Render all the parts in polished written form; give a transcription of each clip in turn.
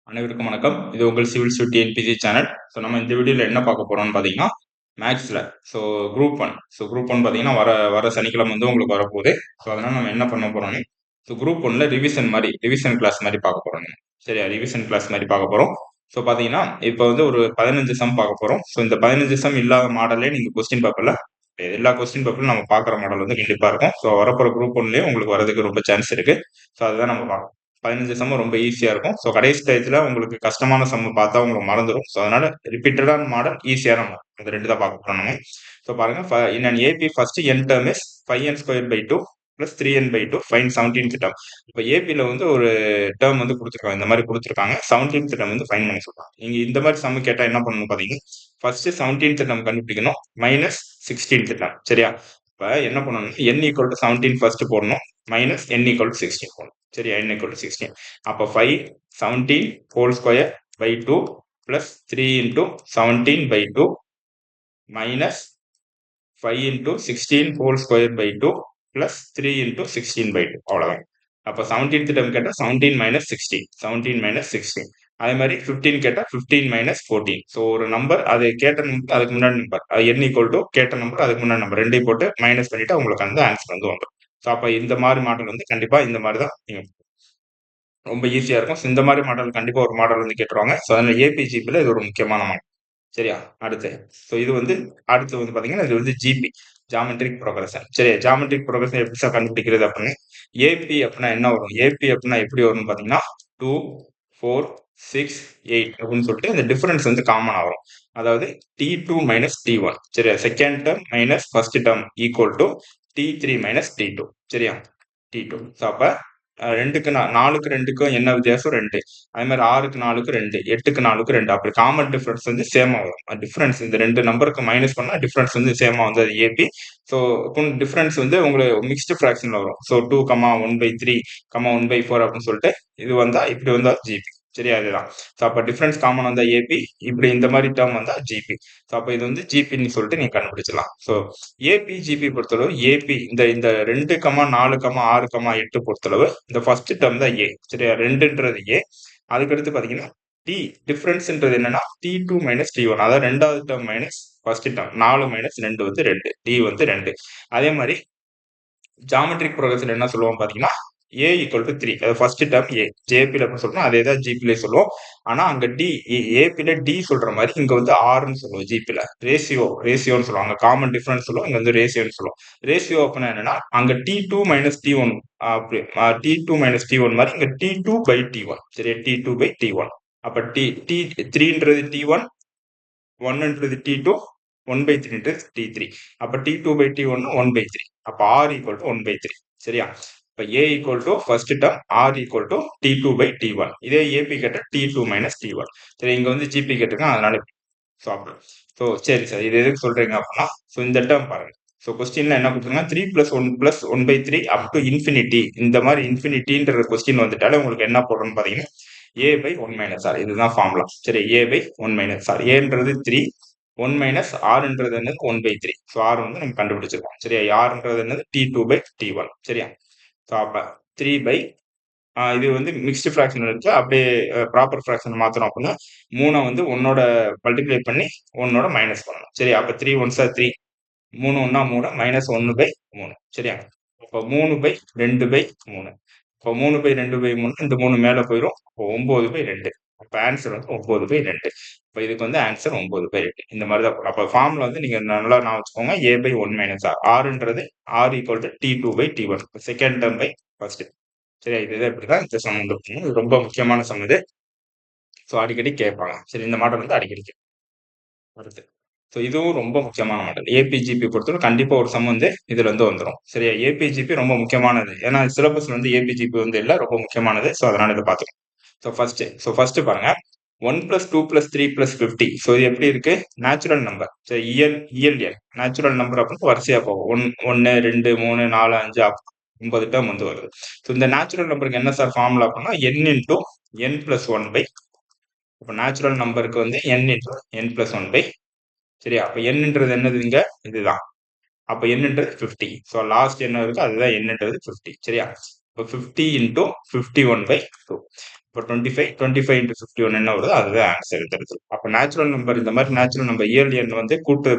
அனைவருக்கும் வணக்கம். இது உங்கள் civil stud TNPSC channel. So நம்ம இந்த வீடியோவில் என்ன பார்க்க போறோம்னு பார்த்தீங்கன்னா, மேக்ஸில் குரூப் ஒன். குரூப் ஒன் பார்த்தீங்கன்னா வர சனிக்கிழமை வந்து உங்களுக்கு வரப்போகுது. ஸோ அதனால நம்ம என்ன பண்ண போறோம்னு குரூப் ஒன்ல ரிவிஷன் கிளாஸ் மாதிரி பார்க்க போறோம். சரியா, ரிவிஷன் கிளாஸ் மாதிரி பார்க்க போறோம். ஸோ பார்த்தீங்கன்னா இப்போ வந்து ஒரு 15 சம் பார்க்க போறோம். ஸோ இந்த 15 சம் இல்லாத மாடலே நீங்க கொஸ்டின் பேப்பர்ல எல்லா கொஸ்டின் பேப்பரும் நம்ம பார்க்குற மாடல் வந்து கண்டிப்பா இருக்கும். ஸோ வரப்போற குரூப் ஒன்லயே உங்களுக்கு வரதுக்கு ரொம்ப சான்ஸ் இருக்கு. ஸோ அதுதான் நம்ம பார்க்கணும். 15 சம்மு ரொம்ப ஈஸியா இருக்கும். ஸோ கடைசி டயத்துல உங்களுக்கு கஷ்டமான சம்மு பார்த்தா உங்களுக்கு மறந்துடும். ஸோ அதனால ரிப்பீட்டடான மாடல், ஈஸியான மாடல், இந்த 2 தான் பார்க்க போறோம் நம்ம. ஸோ பாருங்க, in an AB first n term is 5n² plus 3n/2 find 17th term. இப்போ ஏபியில் வந்து ஒரு டேர்ம் வந்து கொடுத்துருக்காங்க, இந்த மாதிரி கொடுத்துருக்காங்க. 17th டேர்ம் வந்து ஃபைண்ட் பண்ண சொல்றாங்க. நீங்க இந்த மாதிரி சம்மு கேட்டா என்ன பண்ணணும் பாத்தீங்கன்னா, ஃபர்ஸ்ட் 17th டேர்ம் கண்டுபிடிக்கணும், மைனஸ் 16th டேர்ம். சரியா, இப்போ என்ன பண்ணணும், n ஈக்குவல் டு 17 ஃபர்ஸ்ட் போடணும், மைனஸ் n ஈக்குவல் டு 16 போடணும். சரியா, n ஈக்குவல் டு 16. அப்போ 5 17 whole square by 2 plus 3 into 17/2 minus 5 into 16 whole square by 2 plus 3 into 16/2. அவ்வளோதான். அப்போ 17th டேர்ம் கேட்டால் 17 மைனஸ் 16, 17 மைனஸ் 16. அதே மாதிரி 15 கேட்டால் 15 மைனஸ் 14. ஸோ ஒரு நம்பர் அது கேட்ட நம்பர் அதுக்கு முன்னாடி நம்பர், அது n ஈக்குவல் டு கேட்ட நம்பர் அதுக்கு முன்னாடி நம்பர் ரெண்டையும் போட்டு மைனஸ் பண்ணிட்டு உங்களுக்கு அந்த ஆன்சர் வந்து வந்துடும். ஸோ அப்போ இந்த மாதிரி மாடல் வந்து கண்டிப்பா இந்த மாதிரி தான் நீங்க ரொம்ப ஈஸியா இருக்கும். இந்த மாதிரி மாடல் கண்டிப்பா ஒரு மாடல் வந்து கேட்டுருவாங்க. ஸோ அதனால ஏபிஜிபியில் இது ஒரு முக்கியமான மாடல். சரியா, அடுத்து இது வந்து அடுத்து வந்து பாத்தீங்கன்னா இது வந்து ஜிபி, ஜாமெட்ரிக் ப்ரோக்ரஷன். சரி, ஜாமெட்ரிக் ப்ரோக்ரஷன் எப்படி சார் கண்டுபிடிக்கிறது அப்படின்னு, ஏபி அப்படின்னா என்ன வரும், ஏபி அப்படின்னா எப்படி வரும்னு பாத்தீங்கன்னா 2 4 6 8 அப்படின்னு சொல்லிட்டு இந்த டிஃபரன்ஸ் வந்து காமனா வரும். அதாவது T2 மைனஸ் T1. சரியா, second term minus first term equal to T3 minus T2. சரியா, T2. ஸோ அப்ப 2க்கு 4க்கு 2க்கும் என்ன வித்தியாசம், 2. அதே மாதிரி 6க்கு 4க்கு 2, 8க்கு 4க்கு 2. அப்படி காமன் டிஃபரன்ஸ் வந்து சேமா வரும். டிஃபரன்ஸ் இந்த 2 நம்பருக்கு மைனஸ் பண்ணா டிஃபரன்ஸ் வந்து சேமா வந்து அது ஏபி. ஸோ டிஃபரன்ஸ் வந்து உங்களுக்கு மிக்ஸ்டு ஃபிராக்ஷன்ல வரும். ஸோ 2, 1/3, 1/4 அப்படின்னு சொல்லிட்டு இது வந்தா இப்படி வந்தா ஜிபி. சரியா, அதுதான். ஸோ அப்ப டிஃபரன்ஸ் காமன் வந்தா ஏபி, இப்படி இந்த மாதிரி டேர்ம் வந்தா ஜிபி. ஸோ அப்ப இது வந்து ஜிபின்னு சொல்லிட்டு நீங்க கண்டுபிடிச்சலாம். ஸோ ஏபி ஜிபி பொறுத்தளவு ஏபி இந்த இந்த 2, 4, 6, 8 பொறுத்தளவு இந்த ஃபர்ஸ்ட் டேர்ம் தான் ஏ. சரியா, 2ன்றது ஏ. அதுக்கடுத்து பாத்தீங்கன்னா டி டிஃபரன்ஸ்ன்றது என்னன்னா T2 மைனஸ் T1, அதாவது ரெண்டாவது term minus first term. 4 minus 2 வந்து 2, டி வந்து 2. அதே மாதிரி ஜாமெட்ரிக் ப்ரோக்ரஷன் என்ன சொல்லுவோம் பாத்தீங்கன்னா a ஈக்குவல் டு 3, அது ஃபர்ஸ்ட் டேர்ம் ஏ. ஜேபியில் எப்படி சொல்றோம் அதே தான் ஜிபில சொல்லுவோம். ஆனா அங்க டி, ஏபில டி சொல்ற மாதிரி இங்க வந்து ஆர்னு சொல்லுவோம். ஜிபில ரேசியோன்னு சொல்லுவாங்க. காமன் டிஃபரன்ஸ் சொல்லுவோம், இங்க வந்து ரேசியோன்னு சொல்லுவோம். ரேசியோ அப்படின்னா என்னன்னா அங்க T2 மைனஸ் T1, அப்படி T2 மைனஸ் T1 மாதிரி இங்க T2/T1. சரி, T2/T1. அப்ப டி 3ன்றது T1, 1ன்றது T2, 1/3ன்றது T3. அப்ப T2/T1 1/3. அப்ப R ஈக்குவல் டு 1/3. சரியா, இப்ப A equal to first term, R equal to T2/T1. இதே ஏபி கேட்ட T2 மைனஸ் T1. சரி, இங்க வந்து ஜிபி கேட்டிருக்கேன், அதனால சரி சார், இது எதுக்கு சொல்றீங்க அப்படின்னா, இந்த டேர்ம் பாருங்க. கொஸ்டின்ல என்ன கொடுத்துருக்காங்க, 3 + 1 + 1/3 அப் டு இன்ஃபினிட்டி. இந்த மாதிரி இன்ஃபினிட்டின்ற கொஸ்டின் வந்துட்டாலே உங்களுக்கு என்ன போடுறோம்னு பாத்தீங்கன்னா a/1 - r. இதுதான் ஃபார்முலா. சரி, a/1 - r. ஏன்றது 3, 1 மைனஸ் ஆர்ன்றது என்னது 1/3. ஸோ ஆர் வந்து நம்ம கண்டுபிடிச்சிருக்கோம். சரியா, ஆர்ன்றது என்னது T2/T1. சரியா, ஸோ அப்ப 3 இது வந்து மிக்ஸ்டு ஃபிராக்ஷன் இருக்கு. அப்படியே ப்ராப்பர் ஃபிராக்ஷன் மாத்தணும் அப்படின்னா 3 வந்து 1ஓட மல்டிப்ளை பண்ணி 1ஓட மைனஸ் பண்ணணும். சரி, அப்ப 3 1s are 3, 3 1 3, மைனஸ் 1/3. சரியா, இப்போ 3/2/3. இப்போ 3/2/3, இந்த 3 மேல போயிடும். இப்போ 9/2. அப்ப ஆன்சர் வந்து 9/2. இப்போ இதுக்கு வந்து ஆன்சர் 9/2. இந்த மாதிரி தான். அப்போ ஃபார்முலா வந்து நீங்க நல்லா ஞாபகம் வச்சுக்கோங்க. a/1 - r. ஆர்ன்றது r equal to T2/T1, second term by first. சரியா, இதுதான் இப்படிதான் இந்த சம் வந்து இது ரொம்ப முக்கியமான சம் இது. ஸோ அடிக்கடி கேட்பாங்க. சரி, இந்த மாடல் வந்து அடிக்கடி வருது. ஸோ இதுவும் ரொம்ப முக்கியமான மாடல். ஏபிஜிபி பொறுத்தவரை கண்டிப்பா ஒரு சம் வந்து இதுல இருந்து வந்துடும். சரியா, ஏபிஜிபி ரொம்ப முக்கியமானது. ஏன்னா சிலபஸ்ல வந்து ஏபிஜிபி வந்து இல்ல, ரொம்ப முக்கியமானது. ஸோ அதனால இதை பார்த்துக்கணும். ஃபர்ஸ்ட் பாருங்க, 1 + 2 + 3 + 50. ஸோ இது எப்படி இருக்கு, நேச்சுரல் நம்பர். சரி, இயல் எண் நேச்சுரல் நம்பர் அப்படின்னு வரிசையா போகும். 1 2 3 4 5 9 டேர்ம் வந்து வருது. ஸோ இந்த நேச்சுரல் நம்பருக்கு என்ன சார் ஃபார்முலா அப்படின்னா n × n + 1/. இப்போ நேச்சுரல் நம்பருக்கு வந்து n × n + 1/. சரியா, அப்ப என்னன்றது என்னது இங்க இதுதான். அப்ப என்னன்றது 50. ஸோ லாஸ்ட் என்ன இருக்கு அதுதான் என்னன்றது 50. சரியா, இப்போ 50 × 51/2. இப்போ 25 இன்ட்டு 51 என்ன வருது அதுதான் ஆன்சர் தெரியுது. அப்போ நேச்சுரல் நம்பர் இந்த மாதிரி நேச்சுரல் நம்பர் இயல் எண் வந்து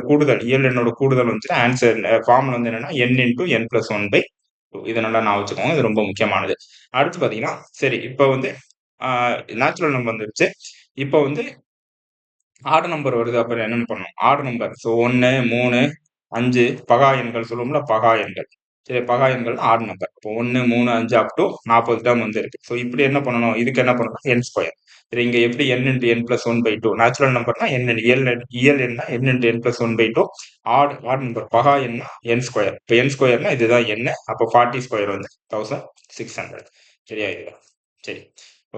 கூடுதல் இயல் எண்ணோட கூடுதல் வந்து ஆன்சர் ஃபார்முலா வந்து என்னன்னா n into n plus one by two. இதை நல்லா நான் வச்சுக்கோங்க, இது ரொம்ப முக்கியமானது. அடுத்து பார்த்தீங்கன்னா சரி இப்போ வந்து நேச்சுரல் நம்பர் வந்துருச்சு. இப்போ வந்து ஆட் நம்பர் வருது. அப்புறம் என்னன்னு பண்ணணும், ஆட் நம்பர். ஸோ 1 3 5 பகா எண்கள் சொல்லுவோம்ல, பகா எண்கள். சரி, பகா எண்கள் ஆட் நம்பர். இப்போ 1 3 5 அப் டு 40 டேர்ம் வந்து இருக்கு. ஸோ இப்படி என்ன பண்ணணும், இதுக்கு என்ன பண்ணணும், என் ஸ்கொயர். சரி, இங்க எப்படி n into n plus one by two natural நம்பர்னா n இயல் எண்ணா n into n plus one by two. Odd number பகா எண்ணா n ஸ்கொயர். இப்போ n ஸ்கொயர்னா இதுதான் n. அப்போ 40 ஸ்கொயர் வந்து 1600. சரியா, இதுதான். சரி,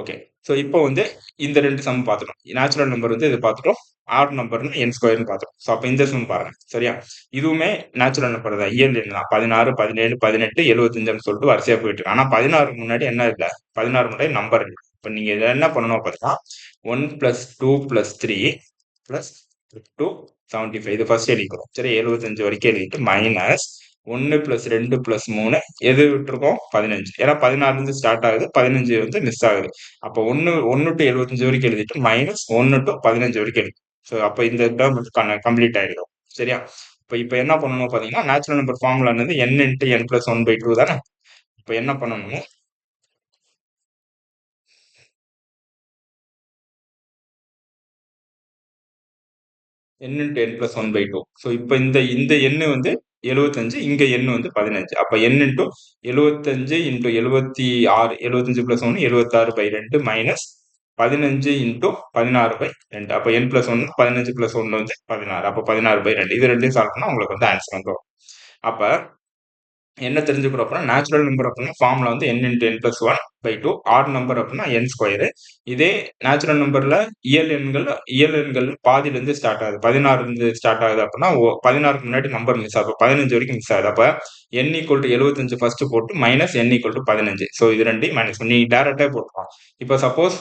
ஓகே. ஸோ இப்போ வந்து இந்த ரெண்டு சம் பார்த்துட்டோம். நேச்சுரல் நம்பர் வந்து இது பார்த்துட்டோம், ஆட் நம்பர்னு என் ஸ்கொயர்னு பார்த்துட்டோம். ஸோ அப்போ இந்த சம் பாருங்க. சரியா, இதுவுமே நேச்சுரல் நம்பர் தான், இயல் எண் தான். 16 17 18 75ன்னு சொல்லிட்டு வரிசையா போயிட்டு இருக்கு. ஆனா 16க்கு முன்னாடி என்ன இல்லை, 16 முன்னாடி நம்பர் இல்லை. இப்போ நீங்க இதை என்ன பண்ணணும் பார்த்தீங்கன்னா 1 + 2 + 3 + 2 75 இது ஃபர்ஸ்ட் எழுதிக்கிறோம். சரி, 75 வரைக்கும் எழுதிட்டு மைனஸ் 1 + 2 + 3 எது விட்டுருக்கோம், 15. ஏன்னா 16 இருந்து ஸ்டார்ட் ஆகுது, 15 வந்து மிஸ் ஆகுது. அப்போ 1 டு 75 வரைக்கும் எழுதிட்டு மைனஸ் 1 டு 15 வரைக்கும் எழுதி. ஸோ அப்போ இந்த டேர்ம் வந்து கம்ப்ளீட் ஆகிடும். சரியா, இப்போ என்ன பண்ணணும் பார்த்தீங்கன்னா நேச்சுரல் நம்பர் ஃபார்முலா என்னது, n into n plus one by two தானே. இப்போ என்ன பண்ணணும், n into n plus one by two. So இப்போ இந்த எண்ணு வந்து 75, இங்க எண்ணு வந்து 15. அப்போ n இன்ட்டு 75 இன்ட்டு 76, 75 பிளஸ் ஒன்று 76/2 மைனஸ் 15 இன்ட்டு 16/2. அப்போ n பிளஸ் ஒன்று 15 பிளஸ் ஒன்று வந்து 16. அப்போ 16/2. இது ரெண்டையும் சால்வ் பண்ணால் உங்களுக்கு வந்து ஆன்சர் வந்துடும். அப்போ என்ன தெரிஞ்சுக்கிறோம் அப்படின்னா நேச்சுரல் நம்பர் அப்படின்னா ஃபார்முலா வந்து n into n plus one by two. Odd number அப்படின்னா n ஸ்கொயரு. இதே நேச்சுரல் நம்பர்ல இயல் எண்கள் பாதியிலேருந்து ஸ்டார்ட் ஆகுது, 16 இருந்து ஸ்டார்ட் ஆகுது அப்படின்னா 16க்கு முன்னாடி நம்பர் மிஸ் ஆகும், 15 வரைக்கும் மிஸ் ஆகுது. அப்போ n ஈக்குவல் டு 75 ஃபர்ஸ்ட் போட்டு minus n equal to 15. So இது ரெண்டையும் மைனஸ் பண்ணி டேரக்டாக போட்டுக்கலாம். இப்போ சப்போஸ்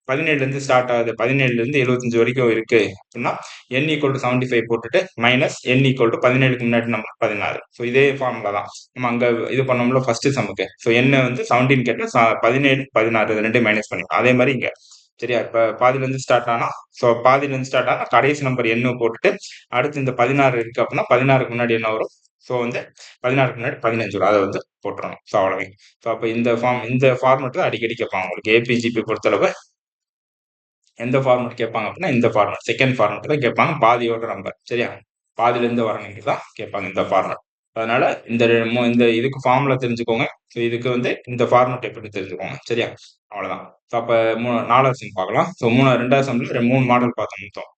17லேருந்து ஸ்டார்ட் ஆகுது, 17லேருந்து 75 வரைக்கும் இருக்கு அப்படின்னா n ஈக்குவல் டு 75 போட்டுட்டு மைனஸ் n ஈக்குவல் டு 17க்கு முன்னாடி நம்பர் 16. ஸோ இதே ஃபார்முலா தான் நம்ம அங்க இது பண்ணோம்ல ஃபர்ஸ்ட் சமுக்கு. ஸோ n வந்து 17 கேட்டா 17 16 இது ரெண்டையும் மைனஸ் பண்ணிக்கலாம். அதே மாதிரி இங்க சரியா, இப்ப பாதியிலேருந்து ஸ்டார்ட் ஆனா, ஸோ பாதியிலேருந்து ஸ்டார்ட் ஆனா கடைசி நம்பர் என்ன போட்டுட்டு அடுத்து இந்த 16 இருக்கு அப்படின்னா 16க்கு முன்னாடி என்ன வரும், ஸோ வந்து 16க்கு முன்னாடி 15 வரும், அதை வந்து போட்டுறணும். ஸோ அவ்வளவு. ஸோ அப்போ இந்த ஃபார்மெட் அடிக்கடி கேட்பாங்க உங்களுக்கு ஏபிஜிபி பொறுத்தளவு. எந்த ஃபார்மெட் கேட்பாங்க அப்படின்னா இந்த ஃபார்மெட், செகண்ட் ஃபார்மெட் தான் கேட்பாங்க, பாதியோட நம்பர். சரியா, பாதியிலேருந்து வரணுங்க தான் கேட்பாங்க இந்த ஃபார்மெட். அதனால இந்த இதுக்கு ஃபார்முலா தெரிஞ்சுக்கோங்க. ஸோ இதுக்கு வந்து இந்த ஃபார்மெட் எப்படி தெரிஞ்சுக்கோங்க. சரியா, அவ்வளோதான். ஸோ அப்போ 4வது சம் பார்க்கலாம். ஸோ 2வது சம்ல 3 மாடல் பார்த்தோம் மொத்தம்.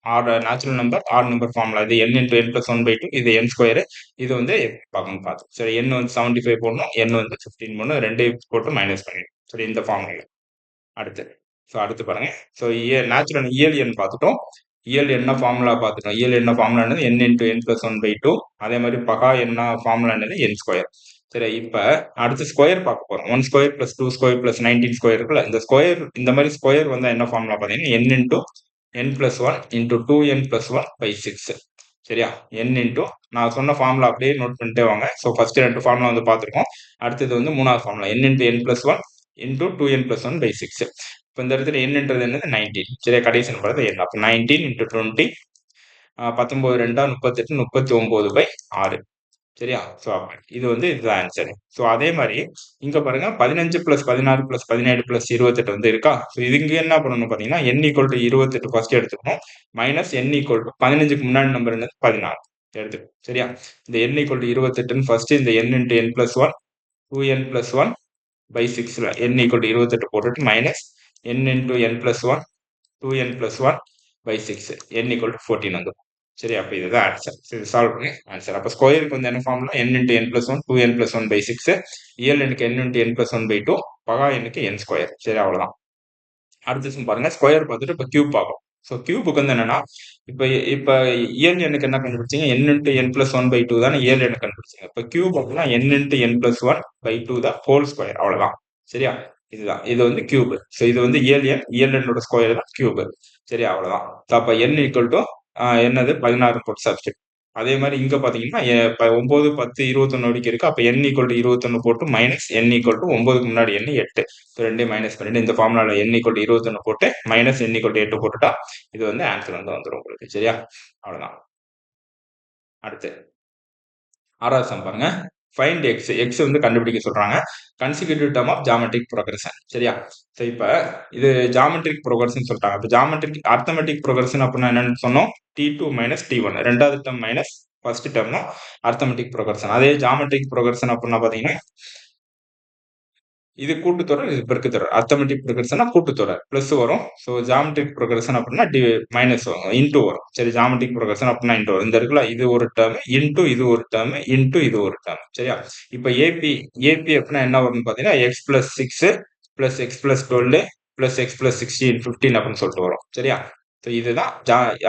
Natural number, odd number formula. இது n into n plus one by two, இது n ஸ்கொயர். இது வந்து பார்க்கணும் பார்த்தோம். சரி, n வந்து 75 போடணும், n வந்து 15 போடணும், ரெண்டையும் போட்டு மைனஸ் பண்ணிடணும். சரி, இந்த ஃபார்முலா. அடுத்து அடுத்து பாருங்க. ஸோ நேச்சுரல் இயல் எண் பார்த்துட்டோம், இயல் என்ன ஃபார்முலா பார்த்துட்டோம். இயல் என்ன ஃபார்முலா என்னது, n into n plus one by two. அதே மாதிரி பகா என்ன ஃபார்முலா என்னது, n ஸ்கொயர். சரி, இப்போ அடுத்து ஸ்கொயர் பார்க்க போறோம். 1 square plus 2 square plus 19 square இருக்குல்ல, இந்த ஸ்கொயர் இந்த மாதிரி ஸ்கொயர் வந்து என்ன ஃபார்முலா பார்த்தீங்கன்னா n into n plus one into 2n plus one by 6. சரியா, n இன்ட்டு நான் சொன்ன ஃபார்முலா அப்படியே நோட் பண்ணிட்டே வாங்க. ஸோ ஃபர்ஸ்ட் 2 ஃபார்முலா வந்து பார்த்துருக்கோம். அடுத்தது வந்து 3வது formula n into n plus one into 2n plus one by 6. இப்போ இந்த இடத்துல என்னன்றது என்னது, 19. சரியா, கடைசி நம்பர் தான் n. அப்போ 19 இன்ட்டு 20 19 2 38 39/6. சரியா, ஸோ இது வந்து இதுதான் ஆன்சர். ஸோ அதே மாதிரி இங்க பாருங்க 15 + 16 + 17 + 28 வந்து இருக்கா. ஸோ இது இங்க என்ன பண்ணணும் பார்த்தீங்கன்னா n ஈக்குவல் டு 28 ஃபர்ஸ்ட் எடுத்துக்கணும், மைனஸ் n ஈக்குவல் டு 15க்கு முன்னாடி நம்பர் என்னது 16 எடுத்துக்கணும். சரியா, இந்த n ஈக்குவல் டு 28ன்னு ஃபர்ஸ்ட் இந்த n into n plus one 2n plus one by 6ல n ஈக்குவல் டு 28 போட்டுட்டு minus n into n plus one 2n plus one by 6 n equal to 14 வந்து. சரி, அப்போ இதுதான் ஆன்சர். சரி, சால்வ் பண்ணி ஆன்சர். அப்போ ஸ்கொயருக்கு வந்து என்ன formula, n into n plus one 2n plus one by 6. இயல் எண்ணுக்கு n into n plus one by 2, பகா எண்ணுக்கு n ஸ்கொயர். சரி, அவ்வளோதான். அடுத்து பாருங்க, ஸ்கொயர் பார்த்துட்டு இப்போ கியூப் பார்ப்போம். ஸோ கியூபுக்கு வந்து என்னன்னா, இப்போ இப்போ இயல் எண்ணுக்கு என்ன கண்டுபிடிச்சிங்க, n into n plus one by two தானே இயல் எண்ணு கண்டுபிடிச்சிங்க. இப்போ கியூப் அப்படின்னா n into n plus one by two தான் ஹோல் ஸ்கொயர். அவ்வளோதான். சரியா, இதுதான் இது வந்து கியூப். ஸோ இது வந்து இயல் எண்ணோட ஸ்கொயர் தான் கியூப். சரி, அவ்வளோதான். அப்போ n ஈக்குவல் டு என்னது 16 போட்டு சப்ஸ்டிட் அதே மாதிரி இங்க பாத்தீங்கன்னா 9, 10, 21 வரைக்கும் இருக்கு. அப்ப n ஈக்குவல் டு 21 போட்டு மைனஸ் n ஈக்குவல் டு 9க்கு முன்னாடி n 8. ஸோ ரெண்டையும் மைனஸ் பண்ணிட்டு இந்த ஃபார்முலால n ஈக்குவல் டு 21 போட்டு மைனஸ் n ஈக்குவல் டு 8 போட்டுட்டா இது வந்து ஆன்சர் வந்து வந்துடும் உங்களுக்கு. சரியா? அவ்வளவுதான். அடுத்து 6வது சம் பாருங்க. Find X. எக்ஸ் வந்து கண்டுபிடிக்க சொல்றாங்க. Consecutive term of geometric progression. சரியா? ஸோ இப்ப இது ஜியோமெட்ரிக் ப்ரோக்ரஷன் சொல்லிட்டாங்க. இப்ப ஜியோமெட்ரிக் அரித்மெட்டிக் ப்ரோக்ரஷன் அப்படின்னா என்னன்னு சொன்னோம்? T2 minus T1. ரெண்டாவது டேர்ம் மைனஸ் ஃபர்ஸ்ட் டேர்ம் தான் அரித்மெட்டிக் ப்ரோக்ரஷன். அதே ஜியோமெட்ரிக் ப்ரோக்ரஷன் அப்படின்னா பாத்தீங்கன்னா இது கூட்டுத்தொடர், இது பெருக்குத்தொடர். அரித்மெட்டிக் ப்ரோக்ரஷன்னா கூட்டுத்தொடர் பிளஸ் வரும். ஸோ ஜியோமெட்ரிக் ப்ரோக்ரஷன் அப்படின்னா மைனஸ் வரும், இன்டூ வரும். சரி, ஜியோமெட்ரிக் ப்ரோக்ரஷன் அப்படின்னா இன்டூ வரும். இந்த இருக்குல்ல, இது ஒரு டேர்ம் இன்டூ இது ஒரு டேர்ம் இன்டூ இது ஒரு டேர்ம். சரியா? இப்ப ஏபி ஏபி அப்படின்னா என்ன வரும்னு பாத்தீங்கன்னா X plus 6 plus X plus 12 plus X plus 16 15 அப்படின்னு சொல்லிட்டு வரும். சரியா? ஸோ இதுதான்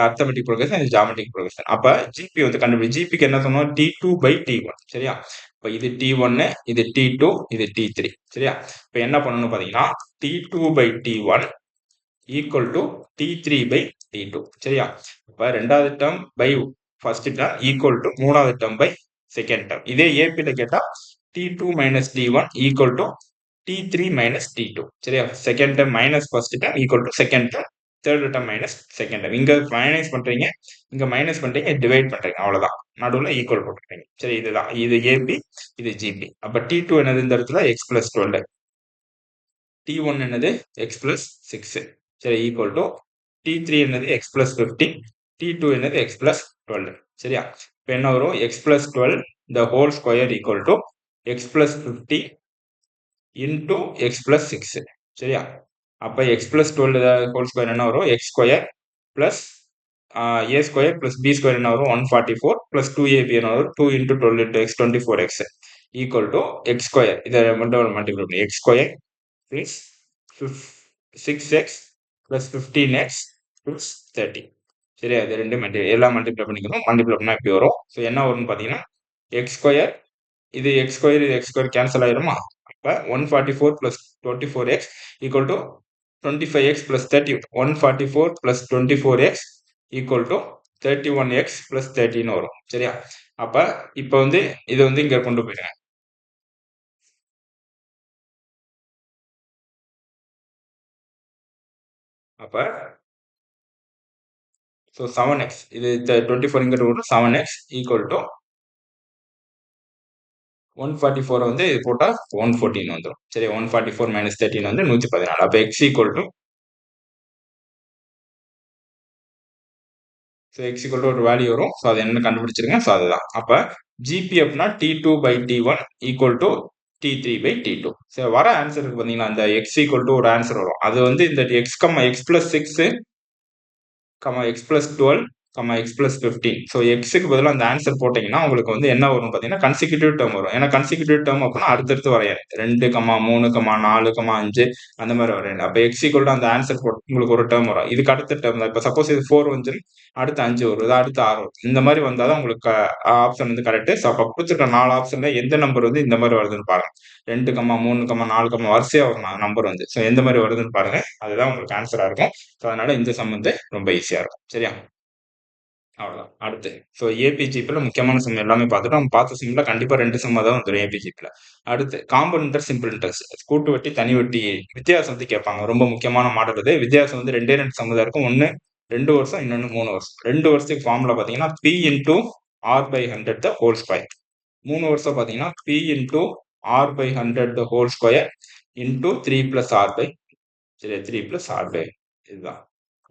அரித்மெட்டிக் ப்ரோக்ரஷன், இது ஜியோமெட்ரிக் ப்ரோக்ரஷன். அப்ப ஜிபி வந்து கண்டுபிடி. ஜிபிக்கு என்ன சொன்னோம்? T2 by T1. சரியா? இப்ப இது T1, இது T2, இது T3. சரியா? இப்ப என்ன பண்ணணும் பாத்தீங்கன்னா T2 by T1 equal to T3 by T2. சரியா? இப்ப ரெண்டாவது term by first term equal to மூணாவது டேர்ம் பை செகண்ட் டேர்ம். இதே ஏபில கேட்டா T2 minus T1 equal to T3 minus T2. சரியா? Second term minus first term equal to second term third term minus second term. இங்க minus பண்றீங்க, இங்க minus பண்றீங்க, divide பண்றீங்க, அவ்வளவுதான். நடுவுல ஈக்குவல் போட்டுறீங்க. சரி, இதுதான். இது ஏபி, இது ஜிபி. அப்ப T2 என்னது இந்த இடத்துல எக்ஸ் பிளஸ் 12, T1 என்னது எக்ஸ் பிளஸ் 6. சரி, ஈக்குவல் டு T3 என்னது எக்ஸ் பிளஸ் 15, T2 என்னது எக்ஸ் பிளஸ் 12. சரியா? இப்ப என்ன வரும்? X plus 12 the whole square equal to X plus 50 into X plus 6. சரியா? அப்ப எக்ஸ் பிளஸ் 12 ஹோல் ஸ்கொயர் என்ன வரும்? X square plus A square plus B square என்ன வரும்? 144 பிளஸ் 2ab என்ன வரும்? 2 into 12 into x 24x equal to X square. இதை மட்டும் மல்டிப்ளை பண்ணி X square plus 6x plus 15x plus 30. சரியா? இது ரெண்டு எல்லாம் மல்டிப்ளை பண்ணிக்கணும். மல்டிப்ளை பண்ணா இப்படி வரும். ஸோ என்ன வரும்னு பாத்தீங்கன்னா எக்ஸ் ஸ்கொயர், இது எக்ஸ் ஸ்கொயர், இது எக்ஸ் ஸ்கொயர் கேன்சல் ஆயிருமா? அப்ப 144 plus 24x equal to 25x plus 30. 144 plus 24x equal to 31x plus 30 வரும். சரியா? அப்ப இப்ப வந்து இதை வந்து இங்க கொண்டு போயிருங்க. அப்ப ஸோ 7x, இது 24 இங்கிட்ட வரும். 7x ஈக்குவல் டு 144 வந்து இது போட்டா 114 வந்துடும். சரி, 144 மைனஸ் 13 வந்து 114. அப்ப x equal to so X equal to ஒரு வேல்யூ வரும். ஸோ அது என்ன கண்டுபிடிச்சிருங்க. ஸோ அதுதான். அப்ப ஜிபி அப்படின்னா T2 by T1 equal to T3 by T2. சரி, வர ஆன்சருக்கு பார்த்தீங்கன்னா அந்த எக்ஸ் ஈக்குவல் டு ஒரு ஆன்சர் வரும். அது வந்து இந்த X X plus 6 X plus 12 X plus 15. So எக்ஸுக்கு பதிலாக அந்த ஆன்சர் போட்டீங்கன்னா உங்களுக்கு வந்து என்ன வரும் பார்த்தீங்கன்னா கன்சிக்யூட்டிவ் டேர்ம் வரும். ஏன்னா கன்சிக்யூட்டிவ் டேர்ம் அப்படின்னா அடுத்தடுத்து வரையாது. 2, 3, 4, 5 அந்த மாதிரி வரையாது. அப்போ எக்ஸ் ஈக்குவல் அந்த ஆன்சர் போட்டு உங்களுக்கு ஒரு டேர்ம் வரும். இதுக்கு அடுத்த டேர்ம் தான். இப்போ சப்போஸ் இது 4 வந்து அடுத்து 5 வரும், இது அடுத்து 6 வரும். இந்த மாதிரி வந்தால் தான் உங்களுக்கு ஆப்ஷன் வந்து கரெக்ட். ஸோ அப்போ கொடுத்துருக்க 4 ஆப்ஷன்ல எந்த நம்பர் வந்து இந்த மாதிரி வருதுன்னு பாருங்க. 2, 3, 4 வரிசையா வரும் நம்பர் வந்து. ஸோ எந்த மாதிரி வருதுன்னு பாருங்க. அதுதான் உங்களுக்கு ஆன்சரா இருக்கும். ஸோ அதனால இந்த சம் வந்து ரொம்ப ஈஸியா இருக்கும். சரியா? அவ்வளவுதான். அடுத்து ஸோ ஏபிஜிபில முக்கியமான சம் எல்லாமே பார்த்துட்டு நம்ம பார்த்த சம்ல கண்டிப்பா 2 சம் தான் வந்துடும் ஏபிஜிபில. அடுத்து காம்பவுண்ட் இன்ட்ரெஸ்ட், சிம்பிள் இன்ட்ரெஸ்ட், கூட்டு வட்டி, தனி வட்டி வித்தியாசம் வந்து கேட்பாங்க. ரொம்ப முக்கியமான மாடல் இது. வித்தியாசம் வந்து 2 சம் தான் இருக்கும். ஒன்னு 2 வருஷம், இன்னொன்னு 3 வருஷம். 2 வருஷத்துக்கு ஃபார்முலா பாத்தீங்கன்னா P into R by 100 the whole square. 3 வருஷம் பாத்தீங்கன்னா P into R by 100 the whole square into 3 plus R by 3 plus R by இதுதான்.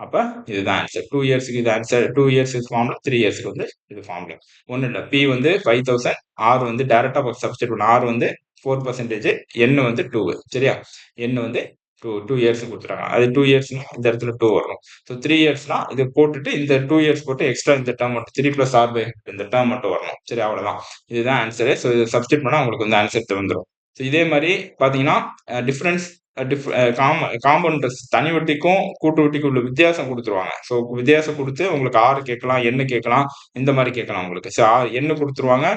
அப்ப இதுதான் ஆன்சர். 2 இயர்ஸ்க்கு இது ஆன்சர். 2 இயர்ஸ் ஃபார்முலா, 3 இயர்ஸ்க்கு வந்து இது ஃபார்முலா. ஒன்றும் இல்லை. பி வந்து 5000, ஆர் வந்து டேரக்டா சப்ஸ்டிட் பண்ண. ஆர் வந்து 4%, என் வந்து 2. சரியா? என் வந்து 2 இயர்ஸ் கொடுத்துறாங்க. அது 2 இயர்ஸ்னா இந்த இடத்துல 2 வரும். ஸோ 3 இயர்ஸ்னா இது போட்டுட்டு இந்த 2 இயர்ஸ் போட்டு எக்ஸ்ட்ரா இந்த டேர்ம் மட்டும் 3 பிளஸ் ஆர் பை இந்த டேர்ம் மட்டும் வரணும். சரி, அவ்வளவுதான். இதுதான் ஆன்சரு. ஸோ இதை சப்ஸ்டிட் பண்ணா உங்களுக்கு வந்து ஆன்சர் வந்துடும். ஸோ இதே மாதிரி பாத்தீங்கன்னா டிஃபரன்ஸ் காம்பவுண்ட் தனி வட்டிக்கும் கூட்டு வட்டிக்கும் உள்ள வித்தியாசம் கொடுத்துருவாங்க. ஸோ வித்தியாசம் கொடுத்து உங்களுக்கு ஆறு கேட்கலாம், எண்ணு கேட்கலாம், இந்த மாதிரி கேட்கலாம் உங்களுக்கு. ஸோ எண்ணு கொடுத்துருவாங்க,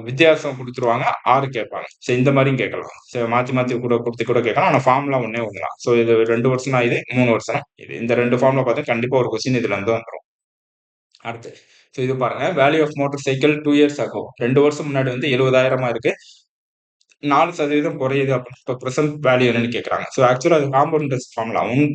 வித்தியாசம் கொடுத்துருவாங்க, ஆறு கேட்பாங்க. ஸோ இந்த மாதிரியும் கேட்கலாம். ஸோ மாற்றி மாற்றி கூட கொடுத்து கூட கேட்கலாம். ஆனால் ஃபார்முலா ஒன்னே ஒன்று தான். ஸோ இது 2 வருஷம் தான், இது 3 வருஷம் இது. இந்த 2 ஃபார்முலா பார்த்தா கண்டிப்பாக ஒரு கொஸ்டின் இதுல இருந்து வந்துடும். அடுத்து இது பாருங்க, value of motor cycle 2 years ஆகும். 2 வருஷம் முன்னாடி வந்து 70,000 இருக்கு. 4% குறையுது அப்படின்னு இப்போ ப்ரெசென்ட் வேல்யூ என்னன்னு கேட்குறாங்க. ஆக்சுவலா அது compound interest formula. 1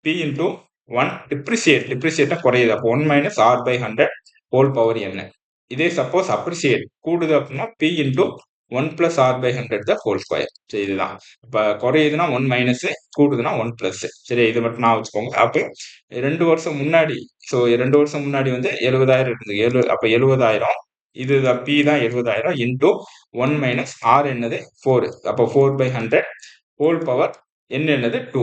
P into 1 டிப்ரிசியேட்னா குறையுது. அப்போ 1 minus r by 100 whole power என்ன. இதே சப்போஸ் அப்ரிசியேட் கூடுது அப்படின்னா P into 1 plus r by 100 the whole square. இதுதான். இப்போ குறையுதுன்னா 1 மைனஸ், கூடுதுன்னா 1 பிளஸ். இது மட்டும் நான் வச்சுக்கோங்க. அப்போ 2 வருஷம் முன்னாடி 2 வருஷம் முன்னாடி வந்து 70,000 இருந்தது. அப்போ 70,000 இது பி தான் 70,000 இன்டூ 1 மைனஸ் ஆர் என்னது 4. அப்போ 4/100 ஹோல் பவர் n என்னது 2.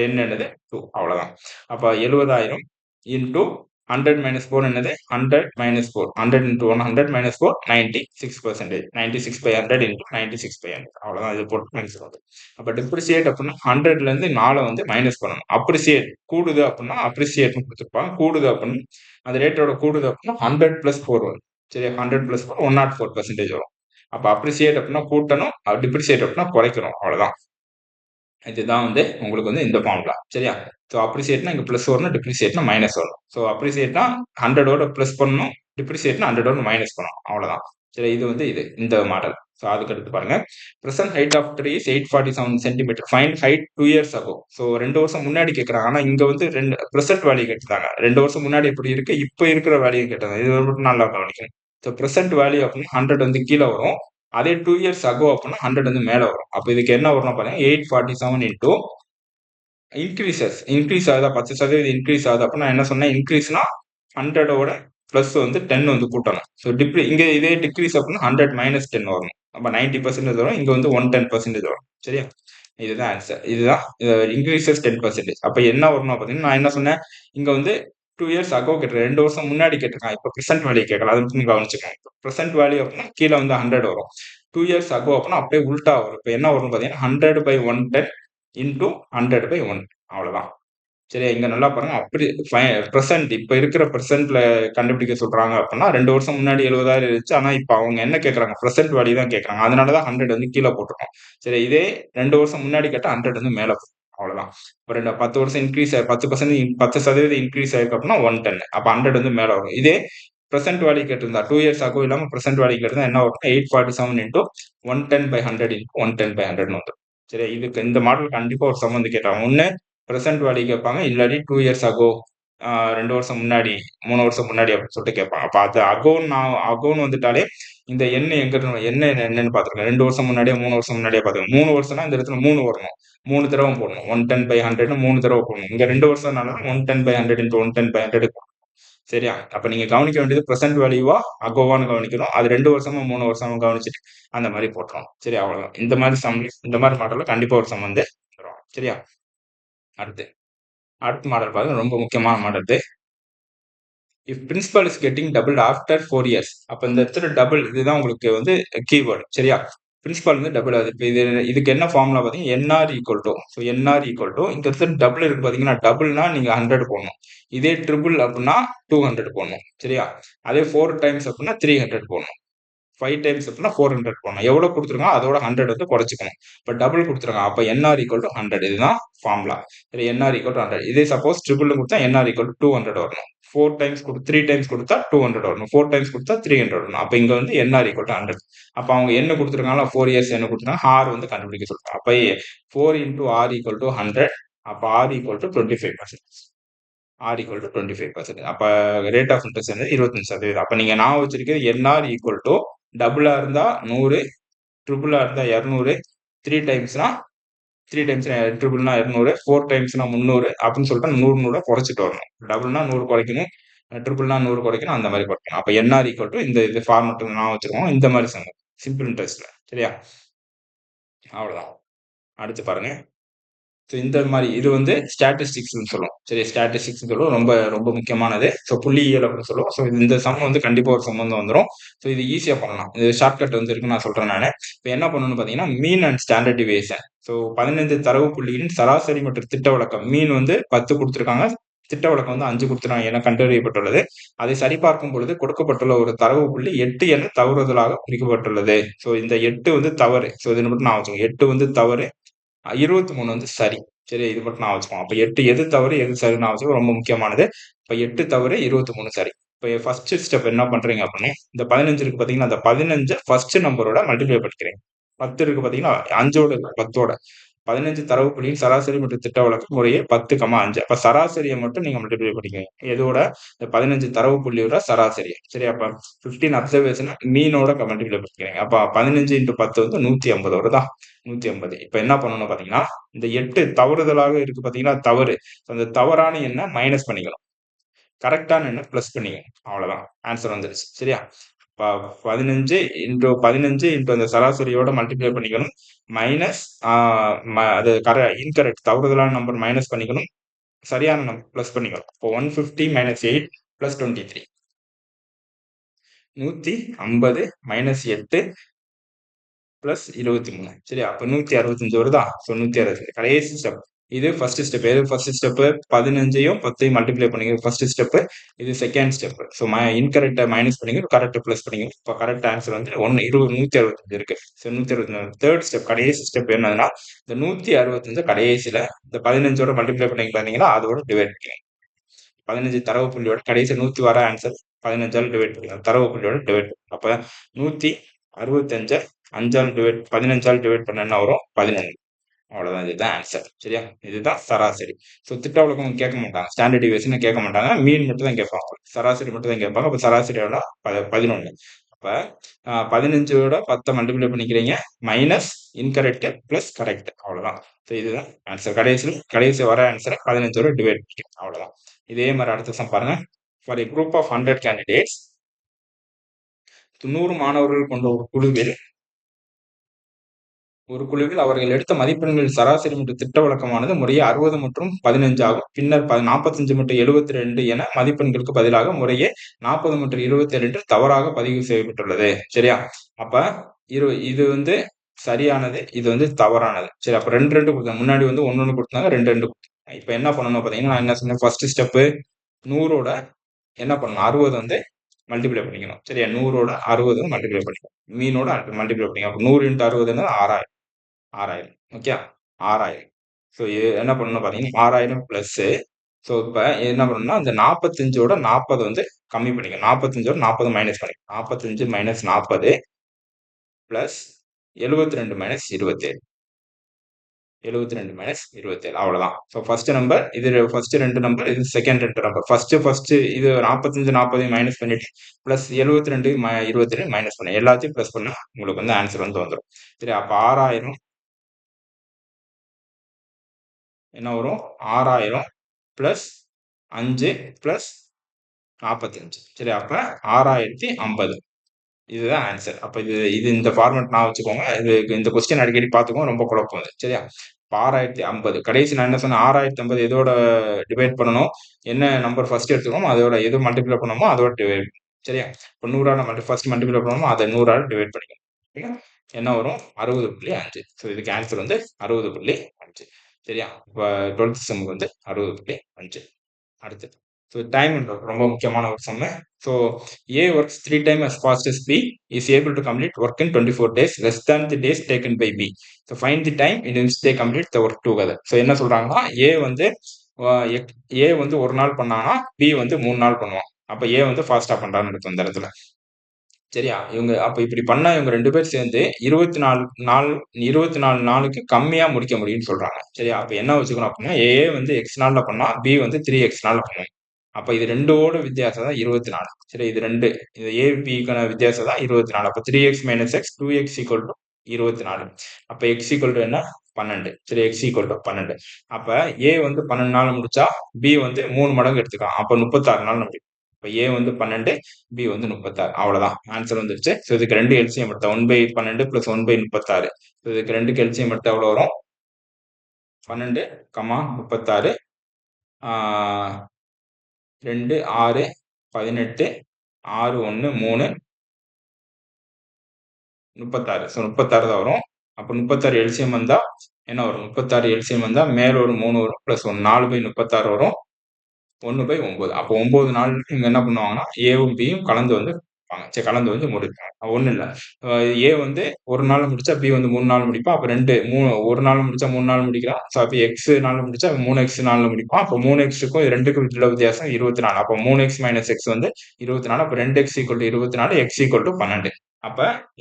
n என்னது 2. அவ்வளவுதான். அப்ப 70,000 இன்டூ 100 மைனஸ் 4 என்னது 100 மைனஸ் 4. 100 into 100 minus 4 96%. 96/100 இன்டூ 96/100. அவ்வளவுதான். இது போட்டு மைனஸ் வரும். அப்ப டிப்ரிசியேட் அப்படின்னா 100ல இருந்து 4 வந்து மைனஸ் பண்ணணும். அப்ரிசியேட் கூடுது அப்படின்னா அப்ரிசியேட்னு கொடுத்துருப்பாங்க. கூடுது அப்படின்னா அந்த ரேட்டோட கூடுது அப்படின்னா 100 பிளஸ் 4 வரும். சரி, 100 பிளஸ் 4 104% வரும். அப்ப அப்ரிசியேட் அப்படின்னா கூட்டணும், டிப்ரிசியேட் அப்படின்னா குறைக்கணும். அவ்வளவுதான். இதுதான் வந்து உங்களுக்கு வந்து இந்த ஃபார்முலா. சரியா? அப்ரிசியேட்னா இங்க பிளஸ் வரணும், டிப்ரிசியேட்னா மைனஸ் வரணும். அப்ரிசியேட்னா 100ஓட பிளஸ் பண்ணணும், டிப்ரிசியேட்னா 100ஓட மைனஸ் பண்ணணும். அவ்வளவுதான். சரி, இது வந்து இந்த மாடல். அதுக்கு அடுத்து பாருங்க. Present height of tree is 847 centimetre. Find height 2 years ago. 2 வருஷம் முன்னாடி கேட்கறாங்க. ஆனா இங்க வந்து பிரசன்ட் வேல்யூ கேட்டிருக்காங்க. 2 வருஷம் முன்னாடி எப்படி இருக்கு, இப்ப இருக்கிற வேல்யூ கேட்டாங்க. இது மட்டும் நல்லா கவனிக்கணும். பிரசன்ட் வேல்யூ அப்படின்னா 100 வந்து கீழே வரும். அதே 2 இயர்ஸ் அகோ அப்படின்னா 100 வந்து மேல வரும். அப்ப இதுக்கு என்ன வரும்னா பாருங்க, 847 இன்டூ இன்க்ரீஸ் ஆகுதா 10% இன்க்ரீஸ் ஆகுது. அப்ப நான் என்ன சொன்னேன், இன்க்ரீஸ்னா 100ஓட பிளஸ் வந்து 10 வந்து கூட்டணும். இங்க இதே டிக்ரீஸ் அப்படின்னா 100 மைனஸ் 10 வரணும். அப்ப 90% வரும். இங்க வந்து 110% வரும். சரியா? இதுதான் ஆன்சர். இதுதான் இன்க்ரீசஸ் 10%. அப்ப என்ன வரணும் பாத்தீங்கன்னா, நான் என்ன சொன்னேன், இங்க வந்து 2 இயர்ஸ் அகோ கேட்டிருக்கேன். 2 வருஷம் முன்னாடி கேட்டிருக்கான். இப்ப பிரசன்ட் வேல்யூ கேட்கலாம். அது மட்டும் கவனிச்சுக்கோங்க. பிரசன்ட் வேல்யூ அப்படின்னா கீழே வந்து 100 வரும். 2 இயர்ஸ் அகோ அப்படின்னா அப்படியே உல்டா வரும். இப்ப என்ன வரும் பாத்தீங்கன்னா 100/110 இன்டூ 100/1. அவ்வளவுதான். சரியா? இங்க நல்லா பாருங்க. அப்படி பிரசன்ட் இப்ப இருக்கிற பிரசன்ட்ல கண்டுபிடிக்க சொல்றாங்க அப்படின்னா 2 வருஷம் முன்னாடி 70,000 இருந்துச்சு. ஆனா இப்ப அவங்க என்ன கேட்கறாங்க, பிரசன்ட் வேல்யூ தான் கேட்கறாங்க. அதனாலதான் 100 வந்து கீழே போட்டிருக்கோம். சரி, இதே 2 வருஷம் முன்னாடி கேட்டா 100 வந்து மேல போகும். அவ்வளவுதான். ஒரு 10 வருஷம் இன்க்ரீஸ் 10% இன்க்ரீஸ் ஆயிருக்கு அப்படின்னா 110. அப்ப 100 வந்து மேல வரும். இதே பிரசன்ட் வேல்யூ கேட்டிருந்தா 2 இயர்ஸ் ஆகோ இல்லாம பிரசன்ட் வேல்யூ கேட்டிருந்தா என்ன வரும், 847 இன்டூ 110/100 இன்டூ 110/100 வந்துடும். சரி, இதுக்கு இந்த மாடல் கண்டிப்பா ஒரு சம் வந்து கேட்டாங்க. ஒண்ணு பிரசன்ட் வேல்யூ கேட்பாங்க, இல்லாட்டி 2 இயர்ஸ் அகோ, 2 வருஷம் முன்னாடி, 3 வருஷம் முன்னாடி அப்படின்னு சொல்லிட்டு கேட்பாங்க. அப்ப அது அகோன்னு வந்துட்டாலே இந்த எண் எங்க என்னன்னு பாத்துருக்கேன். 2 வருஷம் முன்னாடியே 3 வருஷம் முன்னாடியே பாத்துருக்கேன். 3 வருஷம்னா இந்த இடத்துல 3 வரணும். 3 தடவை போடணும். 110/100 3 தடவை போடணும். இங்க 2 வருஷம்னால 110/100 இன்டூ 110/100 சரியா? அப்ப நீங்க கவனிக்க வேண்டியது பிரசன்ட் வேல்யூவா அகோவான்னு கவனிக்கணும். அது 2 வருஷமா 3 வருஷமா கவனிச்சுட்டு அந்த மாதிரி போட்டுரும். சரி, அவ்வளவுதான். இந்த மாதிரி மாடல்ல கண்டிப்பா ஒரு சம் வந்து வரும். சரியா? அடுத்த மாடல் பாருங்க, ரொம்ப முக்கியமான மாடல் இது. If principal is getting double after 4 years. அப்ப இந்த இடத்துல டபுள் இதுதான் உங்களுக்கு வந்து கீவேர்டு. சரியா? பிரின்சிபல் வந்து டபுள் ஆகுது. இப்ப இதுக்கு என்ன ஃபார்முலா பாத்தீங்கன்னா NR equal to NR equal to இந்த இடத்துல டபுள் இருக்கு பாத்தீங்கன்னா, டபுள்னா நீங்க 100 போடணும். இதே ட்ரிபிள் அப்படின்னா 200 போடணும். சரியா? அதே 4 டைம்ஸ் அப்படின்னா 300 போடணும். 5 டைம்ஸ் அப்படின்னா 400 போடணும். எவ்வளவு கொடுத்துருக்காங்க அதோட 100 வந்து குறைச்சிக்கணும். இப்ப டபுள் கொடுத்துருக்காங்க. அப்ப என்ஆர் ஈக்குவல் டு 100. இதுதான் ஃபார்முலா. NR equal to 100. இதே சப்போஸ் ட்ரிபிள் கொடுத்தா என்ஆர் ஈக்குவல் டு 200 வரணும். 3 டைம்ஸ் கொடுத்தா 200 வரணும். 4 டைம்ஸ் கொடுத்தா 300 வரணும். அப்ப இங்க வந்து என்ஆர் ஈக்குவல் டு 100. அப்ப அவங்க என்ன கொடுத்துருக்காங்களா 4 இயர்ஸ் என்ன கொடுத்துருக்காங்க, ஆர் வந்து கண்டுபிடிக்க சொல்றாங்க. அப்ப 4 இன்டூ ஆர் ஈக்குவல் டு 100. அப்ப r equal to 25%. R equal to 25%. அப்ப ரேட் ஆஃப் இன்ட்ரெஸ்ட் வந்து 25%. அப்ப நீங்க நான் வச்சிருக்கிறது என்ஆர் ஈக்குவல் டு டபுளா இருந்தா 100, ட்ரிபிளா இருந்தா 200, 3 டைம்ஸ்னா 3 டைம்ஸ் ட்ரிபிள்னா 200, 4 டைம்ஸ்னா 300 அப்படின்னு சொல்லிட்டு 100 குறைச்சிட்டு வரணும். டபுள்னா 100 குறைக்கணும், ட்ரிபிள்னா 100 குறைக்கணும், அந்த மாதிரி குறைக்கணும். அப்ப என்ஆர் ஈக்குவல் டு இந்த ஃபார்மட் நான் வச்சிருக்கோம். இந்த மாதிரி சம் சிம்பிள் இன்ட்ரெஸ்ட்ல. சரியா? அவ்வளவுதான். அடுத்து பாருங்க. இந்த மாதிரி இது வந்து ஸ்டாட்டிஸ்டிக்ஸ்னு சொல்லுவோம். சரி, ஸ்டாட்டிஸ்டிக்ஸ் சொல்லுவோம். ரொம்ப ரொம்ப முக்கியமானது. புள்ளியியல் அப்படின்னு சொல்லுவோம். இந்த சம் வந்து கண்டிப்பா ஒரு சம் வந்து வந்துரும். இது ஈஸியா பண்ணலாம். இது ஷார்ட்கட் வந்து இருக்கு, நான் சொல்றேன் நானு. இப்ப என்ன பண்ணணும்னு பாத்தீங்கன்னா, மீன் அண்ட் ஸ்டாண்டர்ட் டிவியேஷன். 15 தரவு புள்ளியின் சராசரி மற்றும் திட்ட விலக்கம். மீன் வந்து 10 கொடுத்திருக்காங்க. திட்ட விலக்கம் வந்து 5 கொடுத்திருக்காங்க என கண்டறியப்பட்டுள்ளது. அதை சரிபார்க்கும் பொழுது கொடுக்கப்பட்டுள்ள ஒரு தரவு புள்ளி 8 என தவறுதலாக குறிக்கப்பட்டுள்ளது. இந்த 8 வந்து தவறு. இது மட்டும் நான் வச்சுக்கோங்க. 8 வந்து தவறு, 23 வந்து சரி. சரி, இது மட்டும் நான் வச்சுக்கோங்க. அப்ப 8 எது தவறு எது சரின்னு நான் வச்சுக்கோ, ரொம்ப முக்கியமானது. இப்ப 8 தவறு 23 சரி. இப்போ ஃபர்ஸ்ட் ஸ்டெப் என்ன பண்றீங்க அப்படின்னா, இந்த 15 இருக்கு பார்த்தீங்கன்னா, அந்த 15 ஃபர்ஸ்ட் நம்பரோட மல்டிப்ளை பண்ணிக்கிறீங்க. 10 இருக்கு பார்த்தீங்களா, 5ஓட இல்ல 10ஓட. 15 தரவு புள்ளியின் சராசரி மற்றும் திட்ட வழக்கு முறையே 10, 5. அப்ப சராசரிய மட்டும் நீங்க மல்டிப்ளை பண்ணிக்கங்க. எதோட? இந்த 15 தரவு புள்ளியோட சராசரி. சரி, அப்ப 15 அப்சர்வேஷன் மீனோட மல்டிப்ளை பண்ணிக்கிறீங்க. அப்ப 15 இன்டு 10 வந்து 150 வருதா? 150. இப்ப என்ன பண்ணணும் பார்த்தீங்கன்னா, இந்த 8 தவறுதலாக இருக்கு பார்த்தீங்களா, தவறு. அந்த தவறான எண்ண மைனஸ் பண்ணிக்கணும். கரெக்டான எண்ண பிளஸ் பண்ணிக்கணும். அவ்வளவுதான். ஆன்சர் வந்துருச்சு. சரியா? 15 இன்டு அந்த சராசரியோட மல்டிப்ளை பண்ணிக்கணும். மைனஸ் அது இன்கரெக்ட் தவறுதலான நம்பர் மைனஸ் பண்ணிக்கணும். சரியான நம்பர் பிளஸ் பண்ணிக்கணும். இப்போ 150 மைனஸ் 8 பிளஸ் 23. 150 minus 8 plus 23. சரியா? அப்ப 165 வருதா? ஸோ 165 கடைசி ஸ்டெப். இது ஃபர்ஸ்ட் ஸ்டெப். எது ஃபர்ஸ்ட் ஸ்டெப்? 15யும் 10யும் மல்டிப்ளை பண்ணிக்கிறது ஃபர்ஸ்ட் ஸ்டெப். இது செகண்ட் ஸ்டெப். ஸோ இன்கரெக்டை மைனஸ் பண்ணிக்கணும், கரெக்ட் பிளஸ் பண்ணிக்கணும். இப்போ கரெக்ட் ஆன்சர் வந்து 165 இருக்கு. ஸோ 165. தேர்ட் ஸ்டெப், கடைசி ஸ்டெப் என்னதுன்னா, இந்த 165 கடைசியில இந்த 15ஓட மல்டிப்ளை பண்ணி பார்த்தீங்கன்னா அதோட டிவைட் பண்ணிக்கணும். 15 தரவு புள்ளியோட கடைசி 100 வர ஆன்சர் 15ஆல் டிவைட் பண்ணிக்கலாம். தரவு புள்ளியோட டிவைட். அப்ப 165 5ஆல் டிவைட் 15ஆல் டிவைட் பண்ண என்ன வரும்? 11. அவ்வளவுதான். இதுதான் ஆன்சர். சரியா? இதுதான் சராசரி. ஸோ திட்ட விலக்கம் கேட்க மாட்டாங்க. ஸ்டாண்டர்ட் டிவியேஷன் கேட்க மாட்டாங்க. மீன் மட்டும் தான் கேட்பாங்க. சராசரி மட்டும் தான் கேட்பாங்க. அப்ப சராசரியோட 11. அப்ப 15ஓட 10 மல்டிப்ளை பண்ணிக்கிறீங்க. Minus incorrect plus correct. அவ்வளவுதான். ஸோ இதுதான் ஆன்சர். கடைசி வர ஆன்சரை 15ஓட டிவைட் பண்ணிக்கிறோம். அவ்வளவுதான். இதே மாதிரி அடுத்த சம் பாருங்க. For a group of 100 candidates, 90 மாணவர்கள் கொண்ட ஒரு குழுவில் அவர்கள் எடுத்த மதிப்பெண்களின் சராசரி மற்றும் திட்ட விலக்கமானது முறையே 60 மற்றும் 15 ஆகும். பின்னர் 45 மற்றும் 72 என மதிப்பெண்களுக்கு பதிலாக முறையே 40 மற்றும் 27 என்று தவறாக பதிவு செய்யப்பட்டுள்ளது. சரியா? அப்ப இது வந்து சரியானது, இது வந்து தவறானது. சரி, அப்ப 2 கொடுத்தாங்க. முன்னாடி வந்து 1 கொடுத்தாங்க, 2 இப்ப என்ன பண்ணணும் பாத்தீங்கன்னா, நான் என்ன சொன்னேன்? ஃபர்ஸ்ட் ஸ்டெப் 100ஓட என்ன பண்ணணும்? 60 வந்து மல்டிப்ளை பண்ணிக்கணும். சரியா? 100ஓட 60 மல்டிப்ளை பண்ணிக்கணும். மீனோட மல்டிப்ளை பண்ணிக்கணும். அப்ப 100 × 60 6000. 6000. ஓகே, 6000. ஸோ என்ன பண்ணணும் பார்த்தீங்கன்னா 6000 பிளஸ். ஸோ இப்போ என்ன பண்ணணும்னா அந்த 45ஓட 40 வந்து கம்மி பண்ணிக்கணும். 45ஓட 40 மைனஸ் பண்ணிக்கணும். 45 மைனஸ் 40 பிளஸ் 72 மைனஸ் 27. 72 மைனஸ் 27. அவ்வளவுதான். ஸோ ஃபர்ஸ்ட் நம்பர் இது, ஃபர்ஸ்ட் 2 நம்பர் இது, செகண்ட் 2 நம்பர். ஃபர்ஸ்ட் இது 45 40 மைனஸ் பண்ணிட்டு பிளஸ் 72 27 மைனஸ் பண்ணி எல்லாத்தையும் பிளஸ் பண்ணா உங்களுக்கு வந்து ஆன்சர் வந்து வந்துடும். சரி, அப்ப 6000 என்ன வரும்? 6000 பிளஸ் 5 பிளஸ் 45. சரி, அப்ப 6050. இதுதான் ஆன்சர். அப்ப இது இது இந்த ஃபார்மேட் நான் வச்சுக்கோங்க. இது இந்த கொஸ்டின் அடிக்கடி பார்த்துக்கோங்க. ரொம்ப குழப்பம் அது. சரியா? இப்ப 6050 கடைசி நான் என்ன சொன்னேன்? 6050 எதோட டிவைட் பண்ணணும்? என்ன நம்பர் ஃபர்ஸ்ட் எடுத்துக்கணும் அதோட எது மல்டிப்ளை பண்ணணுமோ அதோட டிவைட். சரியா? இப்ப 100ஆல ஃபர்ஸ்ட் மல்டிப்ளை பண்ணணுமோ அதை 100ஆல டிவைட் பண்ணிக்கணும். சரியா? என்ன வரும்? 60.5. ஸோ இதுக்கு ஆன்சர் வந்து 60.5. சரியா? இப்ப 12th செம்முக்கு வந்து 60.5. அடுத்து ஸோ டைம் ரொம்ப முக்கியமான ஒரு sum. So A works 3 times as fast as B is able to complete work in 24 days less than the days taken by B. So find the time in which they complete the work together. So என்ன சொல்றாங்கன்னா A வந்து A வந்து ஒரு நாள் பண்ணாங்கன்னா B வந்து 3 நாள் பண்ணுவான். அப்ப A வந்து ஃபாஸ்டா பண்றான்னு இருக்கு இந்த இடத்துல. சரியா? இவங்க அப்ப இப்படி பண்ணா இவங்க 2 பேர் சேர்ந்து 24 நாளுக்கு கம்மியா முடிக்க முடியும்னு சொல்றாங்க. சரியா? அப்ப என்ன வச்சுக்கணும் அப்படின்னா A வந்து X நாள்ல பண்ணா B வந்து 3X நாள்ல பண்ணும். அப்ப இது 2ஓட வித்தியாசம் தான் 24. சரி, இது 2 இது A, Bக்கான வித்தியாசம் தான் 24. அப்ப 3X minus X 2X equal to 24. அப்ப X ஈக்குவல் டு என்ன? 12. சரி, X ஈக்குவல் டு 12. அப்ப A வந்து 12 நாள் முடிச்சா B வந்து 3 மடங்கு எடுத்துக்கலாம். அப்ப 36 நாள் முடியும். இப்ப A வந்து 12, B வந்து 36. அவ்வளவுதான். ஆன்சர் வந்துருச்சு. ஸோ இதுக்கு 2 எல்சிஎம் எடுத்தா 1/12 பிளஸ் 1/36. இதுக்கு 2க்கு எல்சிஎம் எடுத்தா எவ்வளவு வரும்? 12, 36 2 6 18 6 1 3 36. ஸோ 36 தான் வரும். அப்ப 36 எல்சிஎம் வந்தா என்ன வரும்? 36 எல்சிஎம் வந்தா மேல ஒரு 3 வரும் பிளஸ் 1 4/36 வரும். 1/9. அப்போ 9 நாள் இவங்க என்ன பண்ணுவாங்கன்னா ஏவும் பியும் கலந்து வந்து சரி கலந்து வந்து முடிப்பாங்க. ஒண்ணும் இல்ல. ஏ வந்து 1 நாள்ல முடிச்சா, பி வந்து 3 நாள்ல முடிப்பான். அப்ப 2 1 நாள்ல முடிச்சா 3 நாள் முடிக்கிறான். ஸோ அப்ப எக்ஸ் நாள்ல முடிச்சா 3x நாள்ல முடிப்பான். அப்ப 3xக்கும் 2க்கும் உள்ள வித்தியாசம் 24. அப்ப 3x - x வந்து 24. அப்ப 2x = 24, x = 12. அப்ப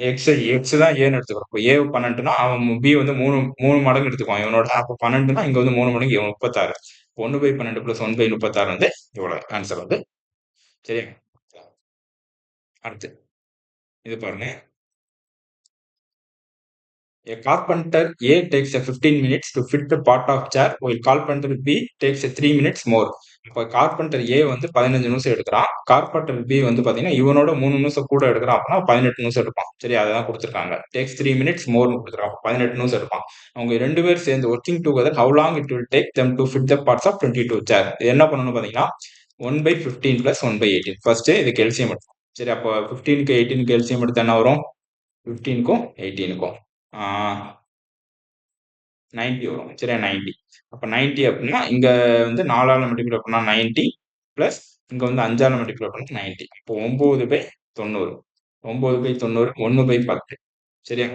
எக்ஸ் தான் ஏன்னு எடுத்துக்கிறோம். இப்ப ஏ 12ன்னா அவன் பி வந்து 3 மடங்கு எடுத்துக்குவான் இவனோட. அப்ப 12ன்னா இங்க வந்து 3 மடங்கு 36. 1/12 + 1/36 வந்து இவ்வளவு ஆன்சர் வந்து சரியா? அடுத்து இது பாருங்க. A carpenter A takes a 15 minutes to fit the part of chair, while carpenter B takes a 3 minutes more. இப்ப கார்பெண்டர் A வந்து 15 நிமிஷம் எடுக்குறான். கார்பெண்டர் B வந்து பாத்தீங்கன்னா, இவனோட 3 நிமிஷம் கூட எடுக்குறான் அப்படின்னா 18 நிமிஷம் எடுப்பான். சரியா? அதுதான் குடுத்திருக்காங்க. Takes 3 minutes moreன்னு குடுத்திருக்காங்க. அப்ப 18 நிமிஷம் எடுப்பான். அவங்க 2 பேரும் சேர்ந்து working together, how long it will take them to fit the parts of 22 chair. இது என்ன பண்ணணும்னு பாத்தீங்கன்னா, 1/15 + 1/18. ஃபர்ஸ்ட் இதுக்கு எல்சிஎம் எடுக்கணும். சரி அப்ப 15க்கு 18க்கு எல்சிஎம் எடுத்தா என்ன வரும்? 15க்கும் 18க்கும். ஆ 90 வரும். சரியா 90. அப்ப 90 அப்டின்னா, இங்க வந்து 4ஆல மல்டிப்ளை பண்ணா 90 பிளஸ் இங்க வந்து 5ஆல மல்டிப்ளை பண்ணா 90. அப்போ 9/90. 9/90 1/10. சரியா?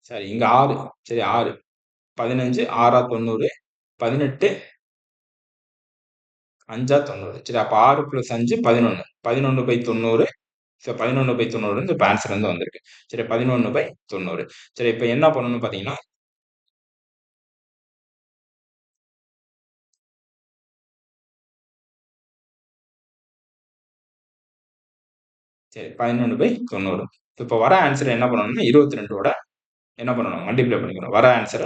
சரி இங்க 6. சரி 6. 15 6ஆ 90. 18 5ஆ 90. சரி அப்ப 6 + 5 11. 11/90. ஸோ 11/90 வந்து இப்ப ஆன்சர் வந்து வந்திருக்கு. சரி 11/90. சரி இப்ப என்ன பண்ணணும்னு பார்த்தீங்கன்னா, சரி 11/90. இப்ப வர ஆன்சர் என்ன பண்ணணும்னா 22ஓட என்ன பண்ணணும்? மல்டிப்ளை பண்ணிக்கணும். வர ஆன்ஸர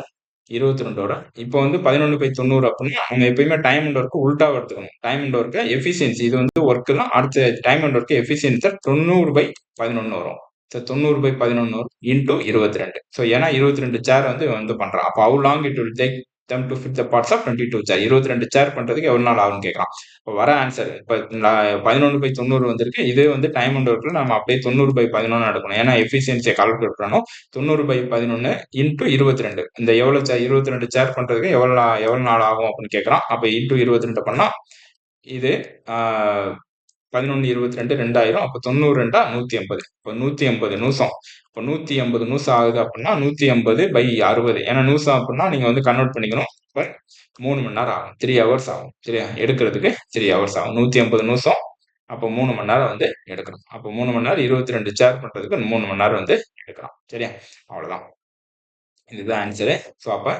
22ஓட இப்போ வந்து 11/90 அப்டின்னா, நம்ம எப்பயுமே டைம் அண்ட் வொர்க் உல்டாவா எடுத்துக்கணும். டைம் அண்ட் வொர்க்க எஃபிஷியன்சி இது வந்து வொர்க் தான். அடுத்து டைம் அண்ட் வொர்க் எஃபிஷியன்ஸி 90/11 வரும். So 90/11 into 22. ஸோ ஏன்னா 22 சேர் வந்து பண்றான். அப்ப how long it will take them to fit the parts of 22 chair. 22 chair பண்றதுக்கு எவ்வளவு நாள் ஆகும்னு கேட்கறான். இப்ப வர ஆன்சர் இப்ப 11/90 வந்திருக்கு. இதே வந்து டைம் அண்ட் வொர்க்ல நம்ம அப்படியே 90/11 எடுக்கணும். ஏன்னா எஃபிஷியன்சிய கால்குலேட் பண்ணணும். 90/11 இன்டூ 22. இந்த எவ்வளவு 22 சேர் பண்றதுக்கு எவ்வளவு நாள் ஆகும் அப்படின்னு கேட்கறான். அப்ப இன்டூ 22 பண்ணா இது ஆ 11, 22 2000. அப்ப 90 180. இப்ப 180 நிமிஷம். இப்ப 180 நிமிஷம் ஆகுது அப்படின்னா 180/60. ஏன்னா நிமிஷம் அப்படின்னா நீங்க வந்து கன்வெர்ட் பண்ணிக்கணும். இப்ப 3 மணி நேரம் ஆகும். 3 ஹவர்ஸ் ஆகும். சரியா? எடுக்கிறதுக்கு 3 ஹவர்ஸ் ஆகும். 180 நிமிஷம். அப்ப 3 மணி நேரம் வந்து எடுக்கணும். அப்ப 3 மணி நேரம் 22 சேர் பண்றதுக்கு 3 மணி நேரம் வந்து எடுக்கலாம். சரியா? அவ்வளவுதான். இதுதான் ஆன்சரு. ஸோ அப்ப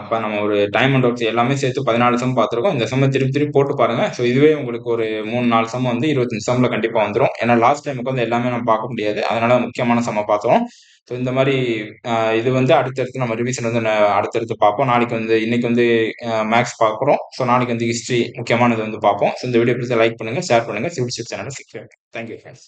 இப்ப நம்ம ஒரு டைம் அண்ட் ஒர்க்ஸ் எல்லாமே சேர்த்து 14 சம் பார்த்துருக்கோம். இந்த சம்ம திருப்பி திருப்பி போட்டு பாருங்க. ஸோ இதுவே உங்களுக்கு ஒரு 3, 4 சம் வந்து 25 சம்ல கண்டிப்பா வந்துரும். ஏன்னா லாஸ்ட் டைமுக்கு வந்து எல்லாமே நம்ம பார்க்க முடியாது. அதனால முக்கியமான சம்ம பார்த்தோம். ஸோ இந்த மாரி இது வந்து அடுத்தடுத்து நம்ம ரிவிஷன் வந்து அடுத்தடுத்து பார்ப்போம். நாளைக்கு வந்து இன்னைக்கு வந்து மேத்ஸ் பார்க்குறோம். ஸோ நாளைக்கு வந்து ஹிஸ்ட்ரி முக்கியமானது வந்து பார்ப்போம். ஸோ இந்த வீடியோ பிடிச்சா லைக் பண்ணுங்க, ஷேர் பண்ணுங்க. சிவில் ஸ்ட்ரிப் சேனல சப்ஸ்கிரைப். Thank you friends.